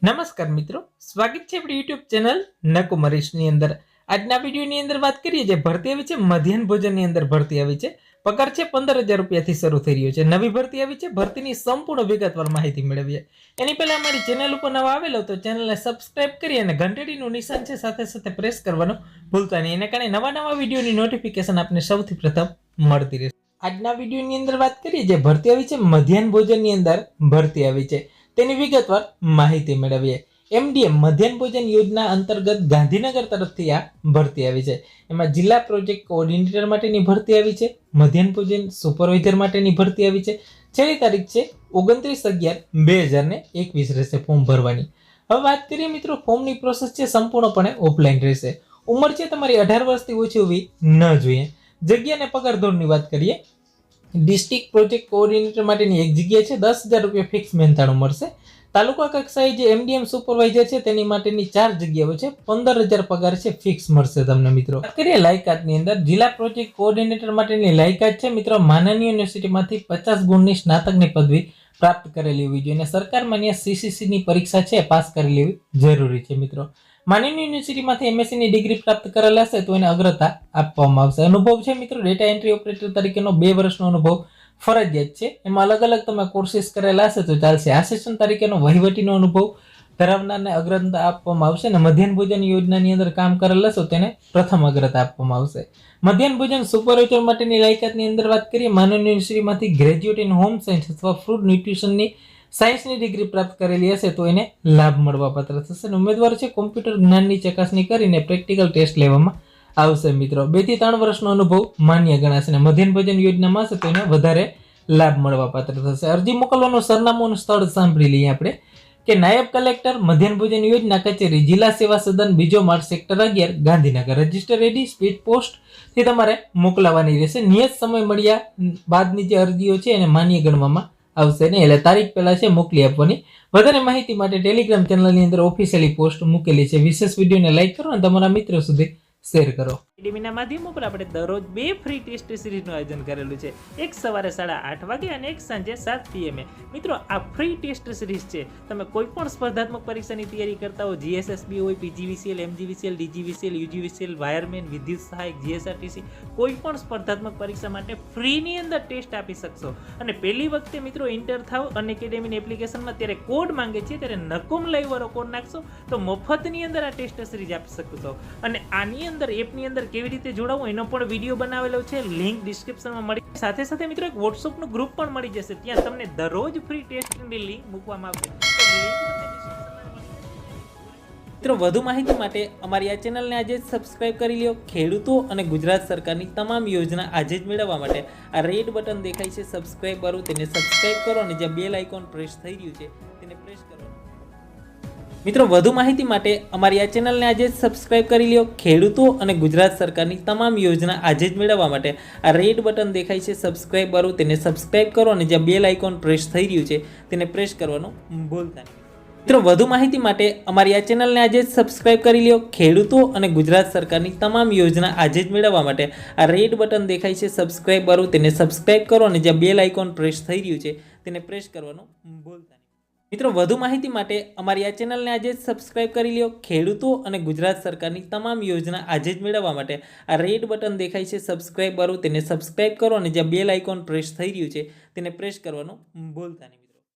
નમસ્કાર મિત્રો, સ્વાગત છે આપણી યુટ્યુબ ચેનલ નકુમરીશની અંદર। આજના વિડીયોની અંદર વાત કરીએ જે ભરતી આવી છે મધ્યાહન ભોજનની અંદર ભરતી આવી છે। પગાર છે 15,000 રૂપિયાથી શરૂ થઈ રહ્યો છે। નવી ભરતી આવી છે, ભરતીની સંપૂર્ણ વિગતવાર માહિતી મેળવીએ। એની પહેલા અમારી ચેનલ ઉપર નવા આવેલો તો ચેનલને સબસ્ક્રાઇબ કરી અને ઘંટડીનું નિશાન છે સાથે સાથે પ્રેસ કરવાનું ભૂલતા નહીં, એને કારણે નવા વિડીયોની નોટિફિકેશન આપને સૌથી પ્રથમ મળતી રહેશે। આજના વિડીયોની અંદર વાત કરીએ જે ભરતી આવી છે મધ્યાહન ભોજનની અંદર ભરતી આવી છે તેની વિગતવાર માહિતી મેળવીએ। એમડીએમ મધ્યાહન ભોજન યોજના અંતર્ગત ગાંધીનગર તરફથી આ ભરતી આવી છે। એમાં જિલ્લા પ્રોજેક્ટ કોઓર્ડિનેટર માટેની ભરતી આવી છે, મધ્યાહન ભોજન સુપરવાઇઝર માટેની ભરતી આવી છે। છેલ્લી તારીખ છે 29/11/2021 રહેશે ફોર્મ ભરવાની। હવે વાત કરીએ મિત્રો, ફોર્મની પ્રોસેસ છે સંપૂર્ણપણે ઓફલાઈન રહેશે। ઉંમર છે તમારી 18 વર્ષથી ઓછી હોવી ન જોઈએ। જગ્યા અને પગાર ધોરણની વાત કરીએ, ડિસ્ટ્રિક્ટ પ્રોજેક્ટ કોઓર્ડિનેટર માટેની એક જગ્યા છે, 10,000 રૂપિયા ફિક્સ મહેનતાણું મળશે। તાલુકા કક્ષાએ જે એમડીએમ સુપરવાઇઝર છે તેની માટેની 4 જગ્યાઓ છે, 15,000 પગાર છે ફિક્સ મળશે તમને મિત્રો। વાત કરીએ લાયકાતની અંદર, જિલ્લા પ્રોજેક્ટ કોઓર્ડિનેટર માટેની લાયકાત છે મિત્રો માનનીય યુનિવર્સિટીમાંથી 50 ગુણની સ્નાતકની પદવી પ્રાપ્ત કરેલી હોવી જોઈએ અને સરકાર માન્ય સીસીસી ની પરીક્ષા છે પાસ કરેલી હોવી જરૂરી છે મિત્રો। માનનીય યુનિવર્સિટીમાંથી એમએસસી ની ડિગ્રી પ્રાપ્ત કરેલા હશે તો એને અગ્રતા આપવામાં આવશે। અનુભવ છે મિત્રો, ડેટા એન્ટ્રી ઓપરેટર તરીકેનો 2 વર્ષનો અનુભવ ફરજિયાત છે। એમાં અલગ અલગ તમે કોર્સિસ કરેલા હશે તો ચાલશે। આસિસ્ટન્ટ તરીકેનો વહીવટીનો અનુભવ ધરાવનારને અગ્રતા આપવામાં આવશે અને મધ્યાહન ભોજન યોજનાની અંદર કામ કરેલ હશે તેને પ્રથમ અગ્રતા આપવામાં આવશે। મધ્યાહન ભોજન સુપરવાઇઝર માટેની લાયકાતની અંદર વાત કરીએ, માનનીય યુનિવર્સિટીમાંથી ગ્રેજ્યુએટ ઇન હોમ સાયન્સ અથવા ફૂડ ન્યુટ્રિશનની સાયન્સની ડિગ્રી પ્રાપ્ત કરેલી હશે તો એને લાભ મળવાપાત્ર થશે। ઉમેદવાર છે કોમ્પ્યુટર જ્ઞાનની ચકાસણી કરીને પ્રેક્ટિકલ ટેસ્ટ લેવામાં આવશે મિત્રો। 2 થી 3 વર્ષનો અનુભવ માન્ય ગણાશે અને મધ્યાહન ભોજન યોજનામાં હશે તો એને વધારે લાભ મળવાપાત્ર થશે। અરજી મોકલવાનું સરનામું અને સ્થળ સાંભળી લઈએ આપણે કે નાયબ કલેક્ટર મધ્યાહન ભોજન યોજના કચેરી, જિલ્લા સેવા સદન, બીજો માળ, sector 11, Gandhinagar. Register ready speed post થી તમારે મોકલાવાની રહેશે। નિયત સમય મળ્યા બાદની જે અરજીઓ છે એને માન્ય ગણવામાં આવશે ને, એટલે તારીખ પહેલા છે મોકલી આપવાની। વધારે માહિતી માટે ટેલિગ્રામ ચેનલની અંદર ઓફિશિયલી પોસ્ટ મૂકેલી છે। વિશેષ વિડીયોને લાઈક કરો અને તમારા મિત્રો સુધી શેર કરો। એકેડેમીના માધ્યમ ઉપર આપણે દરરોજ 2 ફ્રી ટેસ્ટ સિરીઝનું આયોજન કરેલું છે, એક સવારે 8:30 વાગે અને એક સાંજે 7 PM। મિત્રો આ ફ્રી ટેસ્ટ સિરીઝ છે, તમે કોઈ પણ સ્પર્ધાત્મક પરીક્ષાની તૈયારી કરતા હો, જીએસએસબી હોય, PGVCL, MGVCL, DGVCL, UGVCL, wireman, વિદ્યુત સહાયક, જીએસઆરટીસી, કોઈ પણ સ્પર્ધાત્મક પરીક્ષા માટે ફ્રીની અંદર ટેસ્ટ આપી શકશો। અને પહેલી વખતે મિત્રો ઇન્ટર થાવ અને એકેડેમીની એપ્લિકેશનમાં ત્યારે કોડ માંગે છે, ત્યારે નકુમ લાઈવ વાળો કોડ નાખશો તો મફતની અંદર આ ટેસ્ટ સિરીઝ આપી શકશો। અને આની અંદર એપની અંદર કેવી રીતે જોડાવું એનો પણ વિડીયો બનાવેલો છે, લિંક ડિસ્ક્રિપ્શનમાં મળી। સાથે સાથે મિત્રો એક વોટ્સઅપનું ગ્રુપ પણ મળી જશે, ત્યાં તમને દરરોજ ફ્રી ટેસ્ટની લિંક મૂકવામાં આવશે। મિત્રો વધુ માહિતી માટે અમારી આ ચેનલને આજે જ સબસ્ક્રાઇબ કરી લો। ખેડૂતો અને ગુજરાત સરકારની તમામ યોજના આજે જ મેળવવા માટે આ રેડ બટન દેખાય છે સબસ્ક્રાઇબ વાળું, તેને સબસ્ક્રાઇબ કરો અને જે બેલ આઇકોન પ્રેસ થઈ રહ્યું છે તેને પ્રેસ કરો। મિત્રો વધુ માહિતી માટે અમારી આ ચેનલને આજે જ સબસ્ક્રાઇબ કરી લો। ખેડૂતો અને ગુજરાત સરકારની તમામ યોજના આજે જ મેળવવા માટે આ રેડ બટન દેખાય છે સબસ્ક્રાઇબ વાળું, તેને સબસ્ક્રાઇબ કરો અને જે બેલ આઇકોન પ્રેસ થઈ રહ્યું છે તેને પ્રેસ કરવાનું ભૂલતા નહીં। મિત્રો વધુ માહિતી માટે અમારી આ ચેનલને આજે જ સબસ્ક્રાઇબ કરી લો। ખેડૂતો અને ગુજરાત સરકારની તમામ યોજના આજે જ મેળવવા માટે આ રેડ બટન દેખાય છે સબસ્ક્રાઇબ વાળું, તેને સબસ્ક્રાઇબ કરો અને જે બેલ આઇકોન પ્રેસ થઈ રહ્યું છે તેને પ્રેસ કરવાનું ભૂલતા નહીં। મિત્રો વધુ માહિતી માટે અમારી આ ચેનલને આજે જ સબસ્ક્રાઇબ કરી લો। ખેડૂતો અને ગુજરાત સરકારની તમામ યોજના આજે જ મેળવવા માટે આ રેડ બટન દેખાય છે સબસ્ક્રાઇબ વાળું, તેને સબસ્ક્રાઇબ કરો અને જે બેલ આઇકોન પ્રેસ થઈ રહ્યું છે તેને પ્રેસ કરવાનું ભૂલતા નહીં।